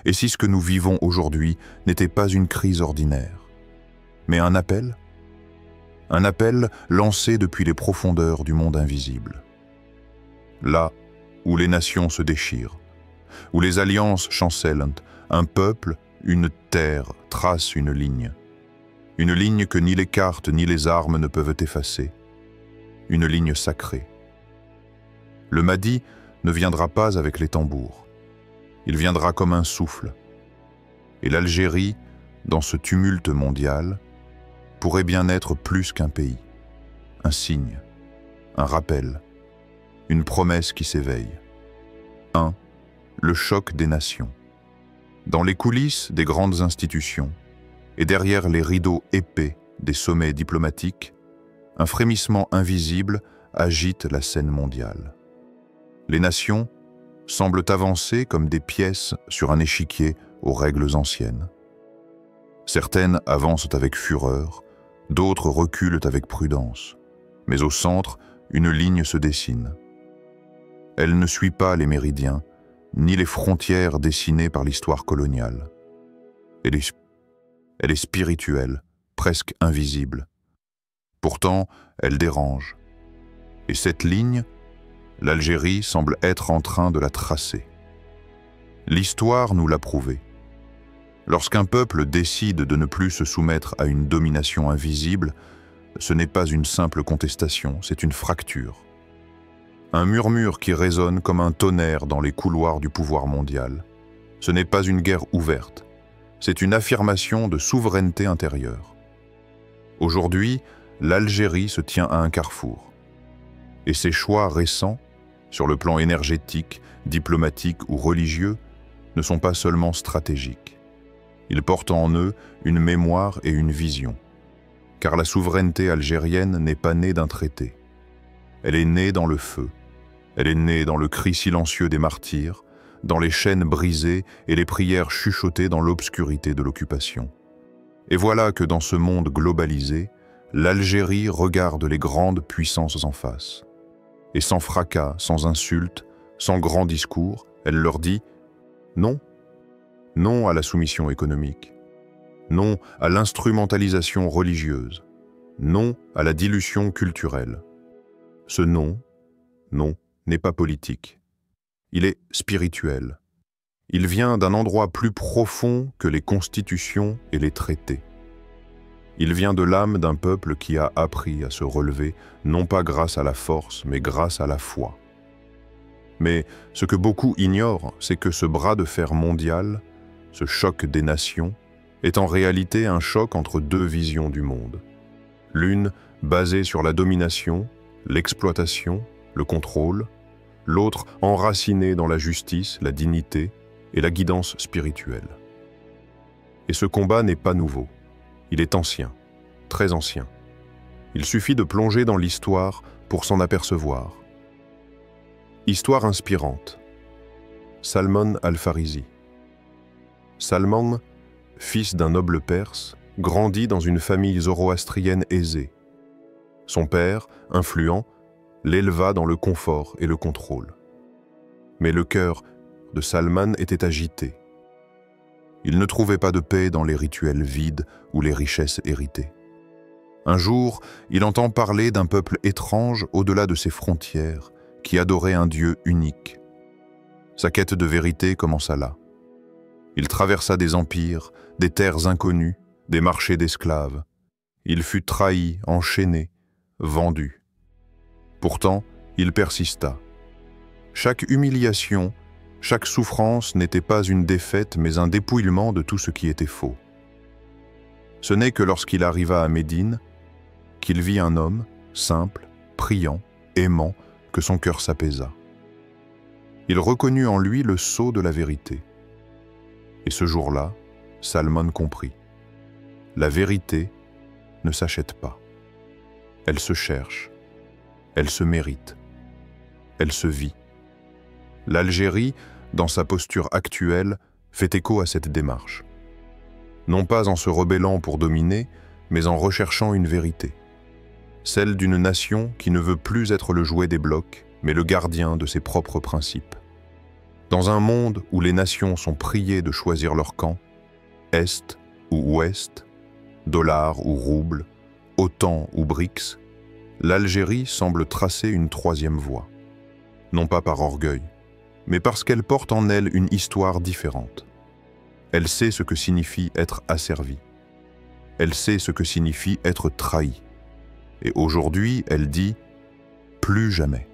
Et si ce que nous vivons aujourd'hui n'était pas une crise ordinaire, mais un appel lancé depuis les profondeurs du monde invisible. Là où les nations se déchirent, où les alliances chancellent, un peuple, une terre trace une ligne que ni les cartes ni les armes ne peuvent effacer, une ligne sacrée. Le Mahdi ne viendra pas avec les tambours, il viendra comme un souffle. Et l'Algérie, dans ce tumulte mondial, pourrait bien être plus qu'un pays, un signe, un rappel, une promesse qui s'éveille. 1. Le choc des nations. Dans les coulisses des grandes institutions et derrière les rideaux épais des sommets diplomatiques, un frémissement invisible agite la scène mondiale. Les nations semblent avancer comme des pièces sur un échiquier aux règles anciennes. Certaines avancent avec fureur, d'autres reculent avec prudence, mais au centre, une ligne se dessine. Elle ne suit pas les méridiens, ni les frontières dessinées par l'histoire coloniale. Elle est spirituelle, presque invisible. Pourtant, elle dérange. Et cette ligne, l'Algérie semble être en train de la tracer. L'histoire nous l'a prouvé. Lorsqu'un peuple décide de ne plus se soumettre à une domination invisible, ce n'est pas une simple contestation, c'est une fracture. Un murmure qui résonne comme un tonnerre dans les couloirs du pouvoir mondial. Ce n'est pas une guerre ouverte, c'est une affirmation de souveraineté intérieure. Aujourd'hui, l'Algérie se tient à un carrefour. Et ses choix récents, sur le plan énergétique, diplomatique ou religieux, ne sont pas seulement stratégiques. Ils portent en eux une mémoire et une vision. Car la souveraineté algérienne n'est pas née d'un traité. Elle est née dans le feu. Elle est née dans le cri silencieux des martyrs, dans les chaînes brisées et les prières chuchotées dans l'obscurité de l'occupation. Et voilà que dans ce monde globalisé, l'Algérie regarde les grandes puissances en face. Et sans fracas, sans insultes, sans grands discours, elle leur dit « non ». Non à la soumission économique. Non à l'instrumentalisation religieuse. Non à la dilution culturelle. Ce non n'est pas politique. Il est spirituel. Il vient d'un endroit plus profond que les constitutions et les traités. Il vient de l'âme d'un peuple qui a appris à se relever, non pas grâce à la force, mais grâce à la foi. Mais ce que beaucoup ignorent, c'est que ce bras de fer mondial, ce choc des nations, est en réalité un choc entre deux visions du monde. L'une basée sur la domination, l'exploitation, le contrôle, l'autre enracinée dans la justice, la dignité et la guidance spirituelle. Et ce combat n'est pas nouveau. Il est ancien, très ancien. Il suffit de plonger dans l'histoire pour s'en apercevoir. Histoire inspirante. Salman al-Farisi. Salman, fils d'un noble perse, grandit dans une famille zoroastrienne aisée. Son père, influent, l'éleva dans le confort et le contrôle. Mais le cœur de Salman était agité. Il ne trouvait pas de paix dans les rituels vides ou les richesses héritées. Un jour, il entend parler d'un peuple étrange au-delà de ses frontières, qui adorait un Dieu unique. Sa quête de vérité commença là. Il traversa des empires, des terres inconnues, des marchés d'esclaves. Il fut trahi, enchaîné, vendu. Pourtant, il persista. Chaque humiliation, chaque souffrance n'était pas une défaite, mais un dépouillement de tout ce qui était faux. Ce n'est que lorsqu'il arriva à Médine, qu'il vit un homme, simple, priant, aimant, que son cœur s'apaisa. Il reconnut en lui le sceau de la vérité. Et ce jour-là, Salman comprit. La vérité ne s'achète pas. Elle se cherche. Elle se mérite. Elle se vit. L'Algérie, dans sa posture actuelle, fait écho à cette démarche. Non pas en se rebellant pour dominer, mais en recherchant une vérité. Celle d'une nation qui ne veut plus être le jouet des blocs, mais le gardien de ses propres principes. Dans un monde où les nations sont priées de choisir leur camp, Est ou Ouest, dollar ou rouble, OTAN ou BRICS, l'Algérie semble tracer une troisième voie. Non pas par orgueil, mais parce qu'elle porte en elle une histoire différente. Elle sait ce que signifie être asservie. Elle sait ce que signifie être trahie. Et aujourd'hui, elle dit « plus jamais ».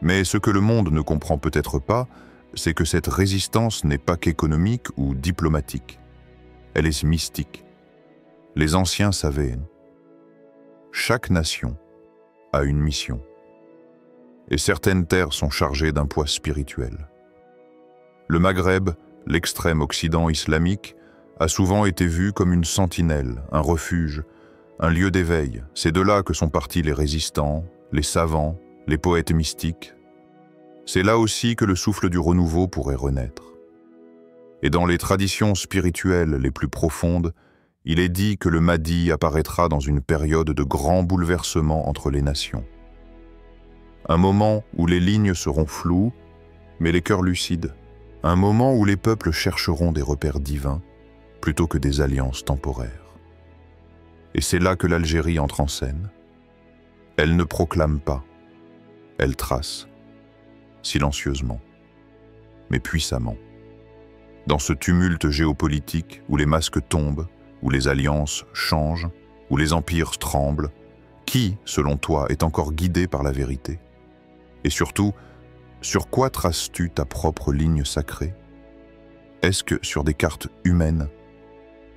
Mais ce que le monde ne comprend peut-être pas, c'est que cette résistance n'est pas qu'économique ou diplomatique. Elle est mystique. Les anciens savaient. Chaque nation a une mission. Et certaines terres sont chargées d'un poids spirituel. Le Maghreb, l'extrême Occident islamique, a souvent été vu comme une sentinelle, un refuge, un lieu d'éveil. C'est de là que sont partis les résistants, les savants, les poètes mystiques. C'est là aussi que le souffle du renouveau pourrait renaître. Et dans les traditions spirituelles les plus profondes, il est dit que le Mahdi apparaîtra dans une période de grands bouleversements entre les nations. Un moment où les lignes seront floues, mais les cœurs lucides. Un moment où les peuples chercheront des repères divins plutôt que des alliances temporaires. Et c'est là que l'Algérie entre en scène. Elle ne proclame pas, elle trace, silencieusement, mais puissamment. Dans ce tumulte géopolitique où les masques tombent, où les alliances changent, où les empires tremblent, qui, selon toi, est encore guidé par la vérité? Et surtout, sur quoi traces-tu ta propre ligne sacrée? Est-ce que sur des cartes humaines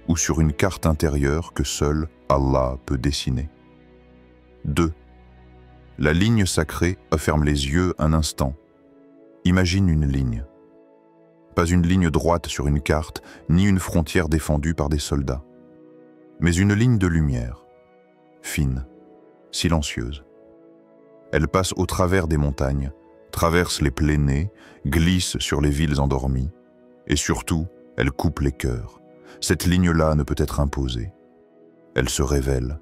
ou sur une carte intérieure que seul Allah peut dessiner? 2. La ligne sacrée ferme les yeux un instant. Imagine une ligne. Pas une ligne droite sur une carte, ni une frontière défendue par des soldats, mais une ligne de lumière, fine, silencieuse. Elle passe au travers des montagnes, traverse les plainées, glisse sur les villes endormies, et surtout, elle coupe les cœurs. Cette ligne-là ne peut être imposée. Elle se révèle.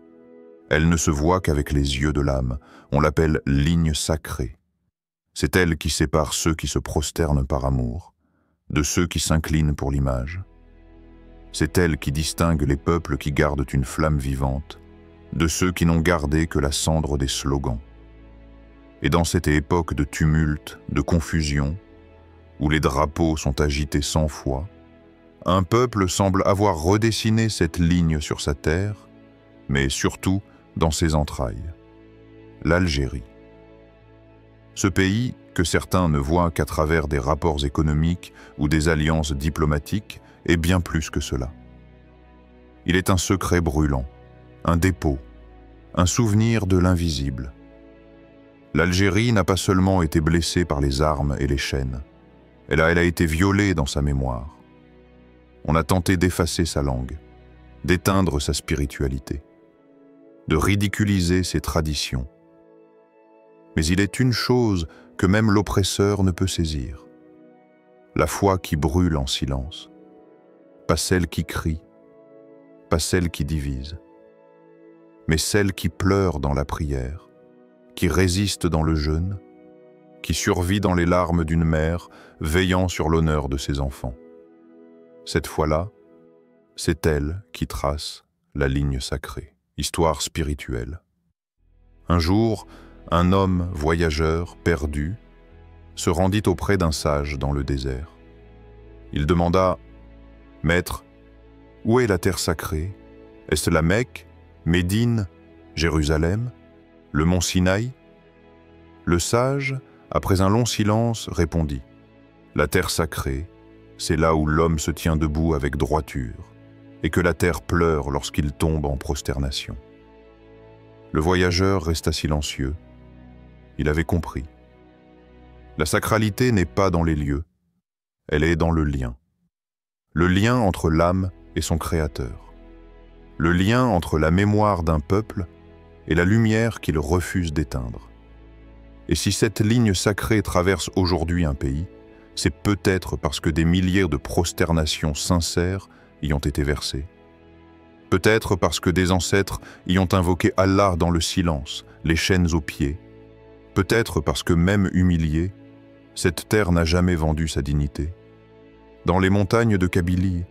Elle ne se voit qu'avec les yeux de l'âme. On l'appelle ligne sacrée. C'est elle qui sépare ceux qui se prosternent par amour de ceux qui s'inclinent pour l'image. C'est elle qui distingue les peuples qui gardent une flamme vivante de ceux qui n'ont gardé que la cendre des slogans. Et dans cette époque de tumulte, de confusion, où les drapeaux sont agités 100 fois, un peuple semble avoir redessiné cette ligne sur sa terre, mais surtout dans ses entrailles. L'Algérie. Ce pays, que certains ne voient qu'à travers des rapports économiques ou des alliances diplomatiques, est bien plus que cela. Il est un secret brûlant, un dépôt, un souvenir de l'invisible. L'Algérie n'a pas seulement été blessée par les armes et les chaînes, elle a été violée dans sa mémoire. On a tenté d'effacer sa langue, d'éteindre sa spiritualité, de ridiculiser ses traditions. Mais il est une chose que même l'oppresseur ne peut saisir. La foi qui brûle en silence, pas celle qui crie, pas celle qui divise, mais celle qui pleure dans la prière, qui résiste dans le jeûne, qui survit dans les larmes d'une mère, veillant sur l'honneur de ses enfants. Cette fois-là, c'est elle qui trace la ligne sacrée, histoire spirituelle. Un jour, un homme voyageur, perdu, se rendit auprès d'un sage dans le désert. Il demanda « Maître, où est la terre sacrée? Est-ce la Mecque, Médine, Jérusalem, le mont Sinaï ?» Le sage, après un long silence, répondit « La terre sacrée, c'est là où l'homme se tient debout avec droiture, et que la terre pleure lorsqu'il tombe en prosternation. » Le voyageur resta silencieux. Il avait compris. La sacralité n'est pas dans les lieux, elle est dans le lien. Le lien entre l'âme et son créateur. Le lien entre la mémoire d'un peuple et la lumière qu'il refuse d'éteindre. Et si cette ligne sacrée traverse aujourd'hui un pays, c'est peut-être parce que des milliers de prosternations sincères y ont été versées. Peut-être parce que des ancêtres y ont invoqué Allah dans le silence, les chaînes aux pieds. Peut-être parce que même humiliés, Cette terre n'a jamais vendu sa dignité. Dans les montagnes de Kabylie,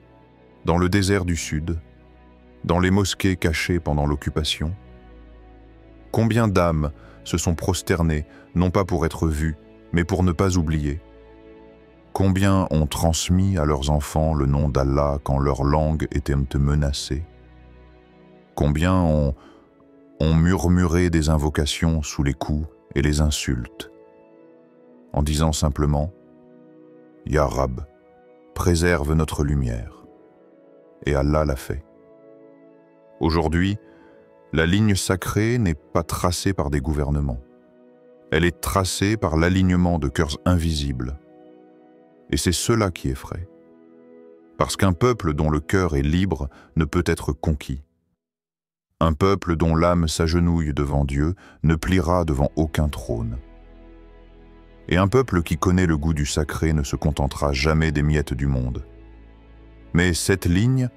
dans le désert du Sud, dans les mosquées cachées pendant l'occupation, combien d'âmes se sont prosternées, non pas pour être vues, mais pour ne pas oublier? Combien ont transmis à leurs enfants le nom d'Allah quand leur langue était menacée? Combien ont murmuré des invocations sous les coups et les insultes, en disant simplement « Ya Rab, préserve notre lumière ». Et Allah l'a fait. Aujourd'hui, la ligne sacrée n'est pas tracée par des gouvernements. Elle est tracée par l'alignement de cœurs invisibles. Et c'est cela qui effraie. Parce qu'un peuple dont le cœur est libre ne peut être conquis. Un peuple dont l'âme s'agenouille devant Dieu ne pliera devant aucun trône. Et un peuple qui connaît le goût du sacré ne se contentera jamais des miettes du monde. Mais cette ligne,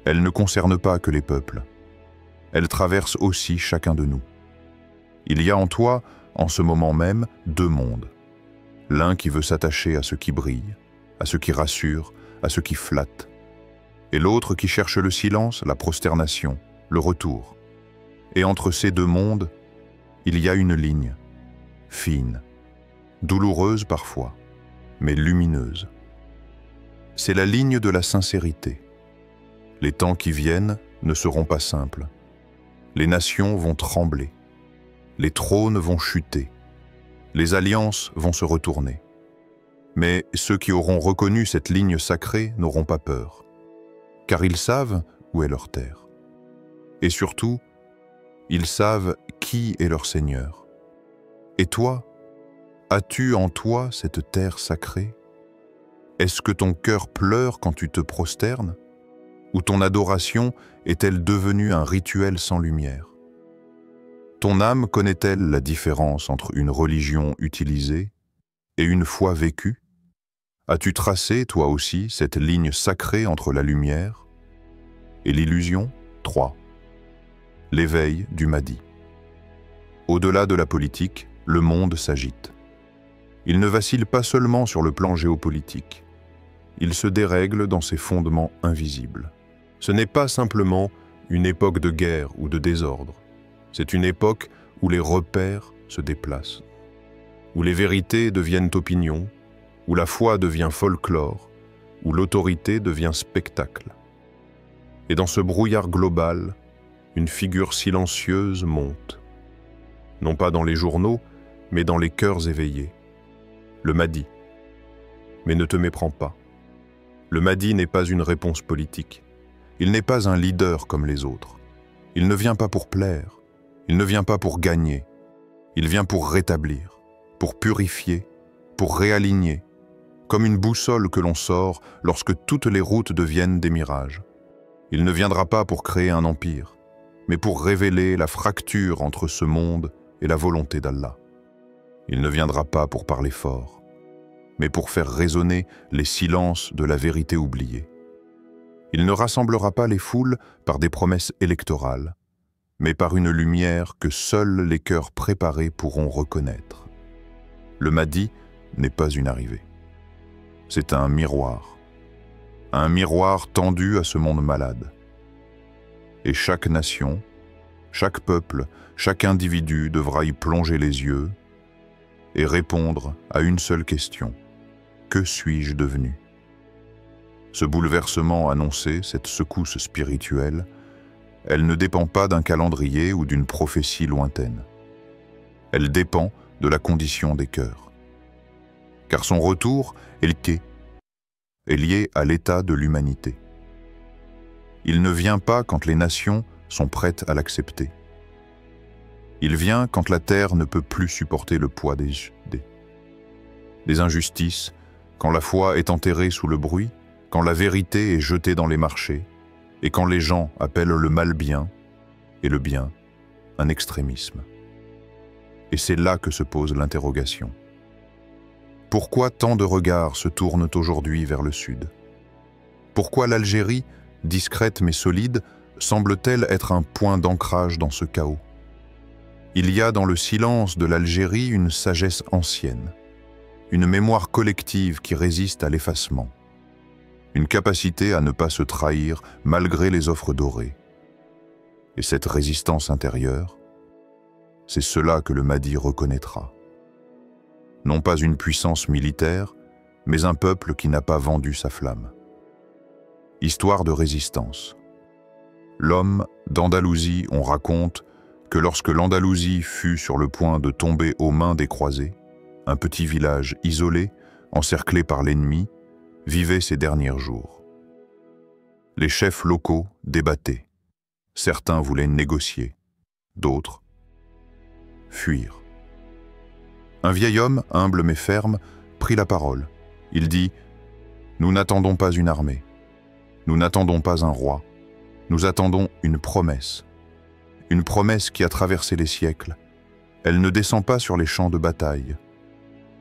elle ne concerne pas que les peuples. Elle traverse aussi chacun de nous. Il y a en toi, en ce moment même, deux mondes. L'un qui veut s'attacher à ce qui brille, à ce qui rassure, à ce qui flatte. Et l'autre qui cherche le silence, la prosternation, le retour. Et entre ces deux mondes, il y a une ligne, fine, douloureuse parfois, mais lumineuse. C'est la ligne de la sincérité. Les temps qui viennent ne seront pas simples. Les nations vont trembler. Les trônes vont chuter. Les alliances vont se retourner. Mais ceux qui auront reconnu cette ligne sacrée n'auront pas peur, car ils savent où est leur terre. Et surtout, ils savent qui est leur Seigneur. Et toi, as-tu en toi cette terre sacrée? Est-ce que ton cœur pleure quand tu te prosternes? Ou ton adoration est-elle devenue un rituel sans lumière? Ton âme connaît-elle la différence entre une religion utilisée et une foi vécue? As-tu tracé, toi aussi, cette ligne sacrée entre la lumière et l'illusion? 3. L'éveil du Mahdi. Au-delà de la politique, le monde s'agite. Il ne vacille pas seulement sur le plan géopolitique. Il se dérègle dans ses fondements invisibles. Ce n'est pas simplement une époque de guerre ou de désordre. C'est une époque où les repères se déplacent, où les vérités deviennent opinions, où la foi devient folklore, où l'autorité devient spectacle. Et dans ce brouillard global, une figure silencieuse monte. Non pas dans les journaux, mais dans les cœurs éveillés. Le Mahdi. Mais ne te méprends pas. Le Mahdi n'est pas une réponse politique. Il n'est pas un leader comme les autres. Il ne vient pas pour plaire. Il ne vient pas pour gagner. Il vient pour rétablir, pour purifier, pour réaligner, comme une boussole que l'on sort lorsque toutes les routes deviennent des mirages. Il ne viendra pas pour créer un empire, mais pour révéler la fracture entre ce monde et la volonté d'Allah. Il ne viendra pas pour parler fort, mais pour faire résonner les silences de la vérité oubliée. Il ne rassemblera pas les foules par des promesses électorales, mais par une lumière que seuls les cœurs préparés pourront reconnaître. Le Mahdi n'est pas une arrivée. C'est un miroir tendu à ce monde malade. Et chaque nation, chaque peuple, chaque individu devra y plonger les yeux et répondre à une seule question. Que suis-je devenu? Ce bouleversement annoncé, cette secousse spirituelle, elle ne dépend pas d'un calendrier ou d'une prophétie lointaine. Elle dépend de la condition des cœurs. Car son retour est lié à l'état de l'humanité. Il ne vient pas quand les nations sont prêtes à l'accepter. Il vient quand la terre ne peut plus supporter le poids des injustices, quand la foi est enterrée sous le bruit, quand la vérité est jetée dans les marchés, et quand les gens appellent le mal bien, et le bien un extrémisme. Et c'est là que se pose l'interrogation. Pourquoi tant de regards se tournent aujourd'hui vers le sud? Pourquoi l'Algérie, discrète mais solide, semble-t-elle être un point d'ancrage dans ce chaos? Il y a dans le silence de l'Algérie une sagesse ancienne, une mémoire collective qui résiste à l'effacement, une capacité à ne pas se trahir malgré les offres dorées. Et cette résistance intérieure, c'est cela que le Mahdi reconnaîtra. Non pas une puissance militaire, mais un peuple qui n'a pas vendu sa flamme. Histoire de résistance. L'homme d'Andalousie, on raconte que lorsque l'Andalousie fut sur le point de tomber aux mains des croisés, un petit village isolé, encerclé par l'ennemi, vivait ses derniers jours. Les chefs locaux débattaient. Certains voulaient négocier, d'autres fuir. Un vieil homme, humble mais ferme, prit la parole. Il dit « Nous n'attendons pas une armée, nous n'attendons pas un roi, nous attendons une promesse qui a traversé les siècles. Elle ne descend pas sur les champs de bataille.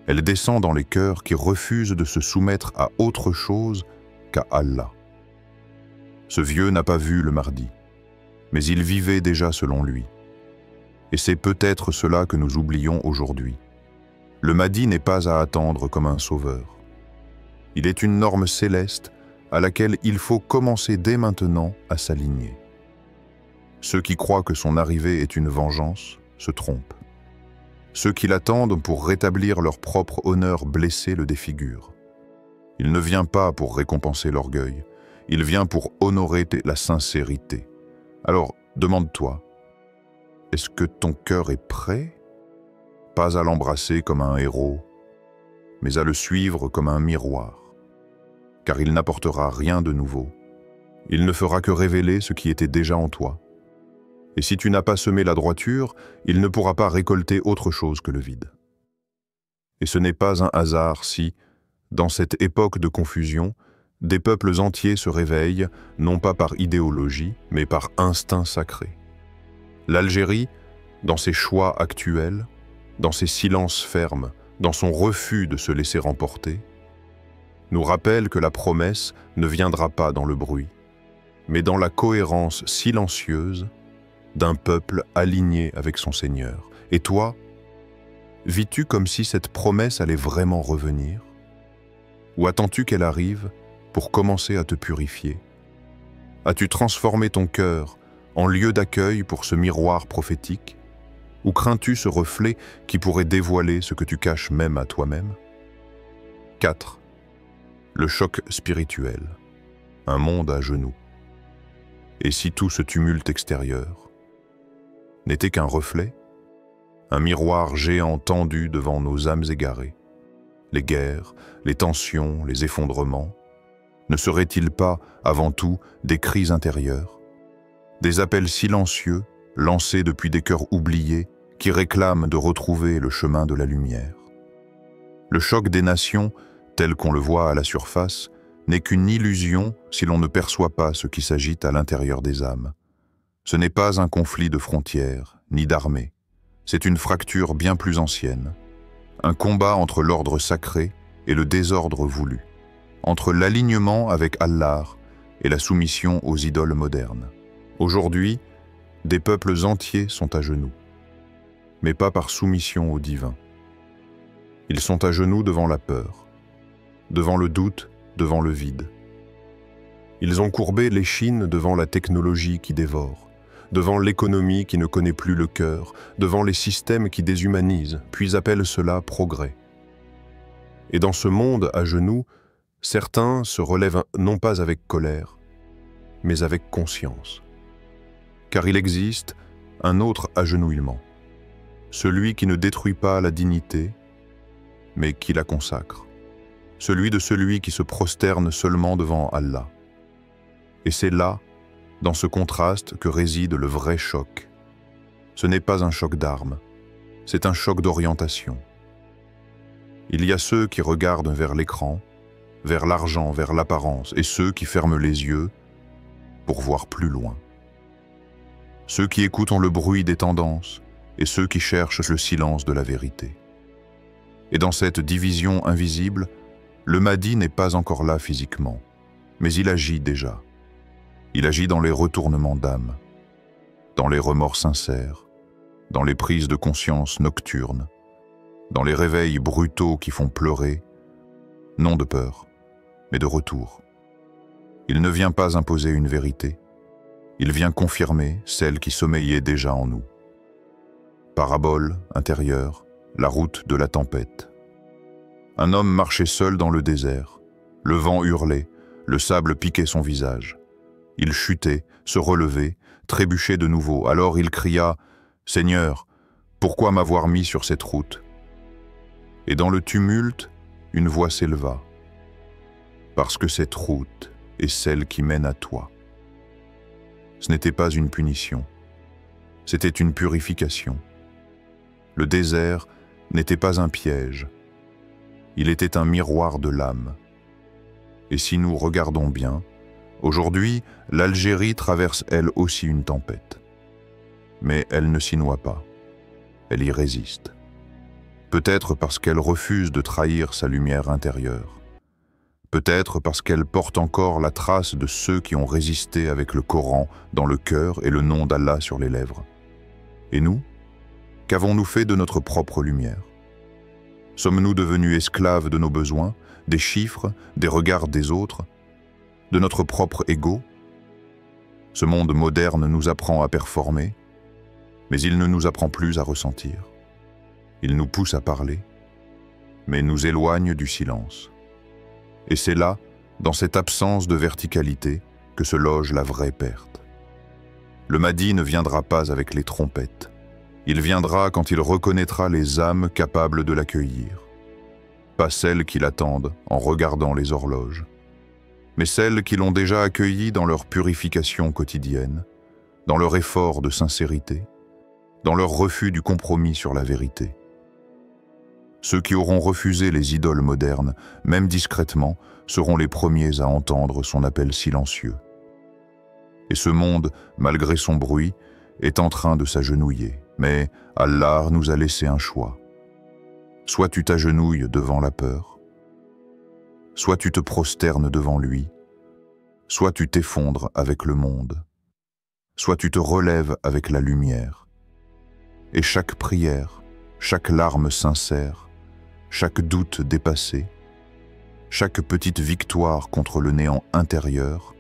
Elle descend dans les cœurs qui refusent de se soumettre à autre chose qu'à Allah. » Ce vieux n'a pas vu le Mahdi, mais il vivait déjà selon lui. Et c'est peut-être cela que nous oublions aujourd'hui. Le Mahdi n'est pas à attendre comme un sauveur. Il est une norme céleste à laquelle il faut commencer dès maintenant à s'aligner. Ceux qui croient que son arrivée est une vengeance se trompent. Ceux qui l'attendent pour rétablir leur propre honneur blessé le défigurent. Il ne vient pas pour récompenser l'orgueil, il vient pour honorer la sincérité. Alors, demande-toi, est-ce que ton cœur est prêt? Pas à l'embrasser comme un héros, mais à le suivre comme un miroir. Car il n'apportera rien de nouveau. Il ne fera que révéler ce qui était déjà en toi. Et si tu n'as pas semé la droiture, il ne pourra pas récolter autre chose que le vide. Et ce n'est pas un hasard si, dans cette époque de confusion, des peuples entiers se réveillent, non pas par idéologie, mais par instinct sacré. L'Algérie, dans ses choix actuels, dans ses silences fermes, dans son refus de se laisser remporter, nous rappelle que la promesse ne viendra pas dans le bruit, mais dans la cohérence silencieuse d'un peuple aligné avec son Seigneur. Et toi, vis-tu comme si cette promesse allait vraiment revenir? Ou attends-tu qu'elle arrive pour commencer à te purifier? As-tu transformé ton cœur en lieu d'accueil pour ce miroir prophétique? Ou crains-tu ce reflet qui pourrait dévoiler ce que tu caches même à toi-même? 4. Le choc spirituel. Un monde à genoux. Et si tout ce tumulte extérieur n'était qu'un reflet, un miroir géant tendu devant nos âmes égarées, les guerres, les tensions, les effondrements, ne seraient-ils pas, avant tout, des cris intérieurs, des appels silencieux lancés depuis des cœurs oubliés qui réclament de retrouver le chemin de la lumière? Le choc des nations, tel qu'on le voit à la surface, n'est qu'une illusion si l'on ne perçoit pas ce qui s'agite à l'intérieur des âmes. Ce n'est pas un conflit de frontières, ni d'armées. C'est une fracture bien plus ancienne. Un combat entre l'ordre sacré et le désordre voulu. Entre l'alignement avec Allah et la soumission aux idoles modernes. Aujourd'hui, des peuples entiers sont à genoux. Mais pas par soumission au divin. Ils sont à genoux devant la peur, devant le doute, devant le vide. Ils ont courbé l'échine devant la technologie qui dévore, devant l'économie qui ne connaît plus le cœur, devant les systèmes qui déshumanisent, puis appellent cela progrès. Et dans ce monde à genoux, certains se relèvent non pas avec colère, mais avec conscience. Car il existe un autre agenouillement, celui qui ne détruit pas la dignité, mais qui la consacre, celui de celui qui se prosterne seulement devant Allah. Et c'est là, dans ce contraste, que réside le vrai choc. Ce n'est pas un choc d'armes, c'est un choc d'orientation. Il y a ceux qui regardent vers l'écran, vers l'argent, vers l'apparence, et ceux qui ferment les yeux pour voir plus loin. Ceux qui écoutent le bruit des tendances, et ceux qui cherchent le silence de la vérité. Et dans cette division invisible, le Mahdi n'est pas encore là physiquement, mais il agit déjà. Il agit dans les retournements d'âme, dans les remords sincères, dans les prises de conscience nocturnes, dans les réveils brutaux qui font pleurer, non de peur, mais de retour. Il ne vient pas imposer une vérité, il vient confirmer celle qui sommeillait déjà en nous. Parabole intérieure, la route de la tempête. Un homme marchait seul dans le désert, le vent hurlait, le sable piquait son visage. Il chutait, se relevait, trébuchait de nouveau, alors il cria « Seigneur, pourquoi m'avoir mis sur cette route ?» Et dans le tumulte, une voix s'éleva. « Parce que cette route est celle qui mène à toi. » Ce n'était pas une punition, c'était une purification. Le désert n'était pas un piège, il était un miroir de l'âme. Et si nous regardons bien, aujourd'hui, l'Algérie traverse elle aussi une tempête. Mais elle ne s'y noie pas, elle y résiste. Peut-être parce qu'elle refuse de trahir sa lumière intérieure. Peut-être parce qu'elle porte encore la trace de ceux qui ont résisté avec le Coran dans le cœur et le nom d'Allah sur les lèvres. Et nous ? Qu'avons-nous fait de notre propre lumière? Sommes-nous devenus esclaves de nos besoins, des chiffres, des regards des autres, de notre propre ego? Ce monde moderne nous apprend à performer, mais il ne nous apprend plus à ressentir. Il nous pousse à parler, mais nous éloigne du silence. Et c'est là, dans cette absence de verticalité, que se loge la vraie perte. Le Mahdi ne viendra pas avec les trompettes. Il viendra quand il reconnaîtra les âmes capables de l'accueillir. Pas celles qui l'attendent en regardant les horloges, mais celles qui l'ont déjà accueilli dans leur purification quotidienne, dans leur effort de sincérité, dans leur refus du compromis sur la vérité. Ceux qui auront refusé les idoles modernes, même discrètement, seront les premiers à entendre son appel silencieux. Et ce monde, malgré son bruit, est en train de s'agenouiller. Mais Allah nous a laissé un choix. Soit tu t'agenouilles devant la peur, soit tu te prosternes devant lui, soit tu t'effondres avec le monde, soit tu te relèves avec la lumière. Et chaque prière, chaque larme sincère, chaque doute dépassé, chaque petite victoire contre le néant intérieur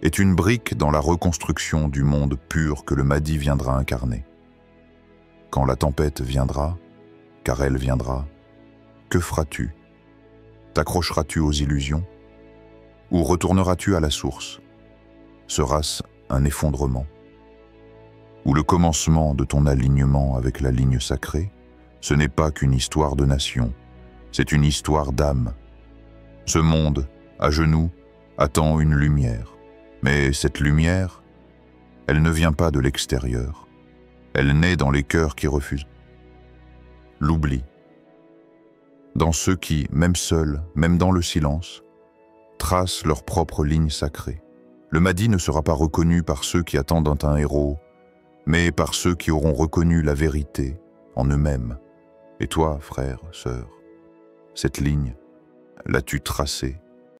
est une brique dans la reconstruction du monde pur que le Mahdi viendra incarner. Quand la tempête viendra, car elle viendra, que feras-tu? T'accrocheras-tu aux illusions? Ou retourneras-tu à la source? Sera-ce un effondrement? Ou le commencement de ton alignement avec la ligne sacrée? Ce n'est pas qu'une histoire de nation, c'est une histoire d'âme. Ce monde, à genoux, attend une lumière. Mais cette lumière, elle ne vient pas de l'extérieur. Elle naît dans les cœurs qui refusent. L'oubli. Dans ceux qui, même seuls, même dans le silence, tracent leur propre ligne sacrée. Le Mahdi ne sera pas reconnu par ceux qui attendent un héros, mais par ceux qui auront reconnu la vérité en eux-mêmes. Et toi, frère, sœur, cette ligne, l'as-tu tracée?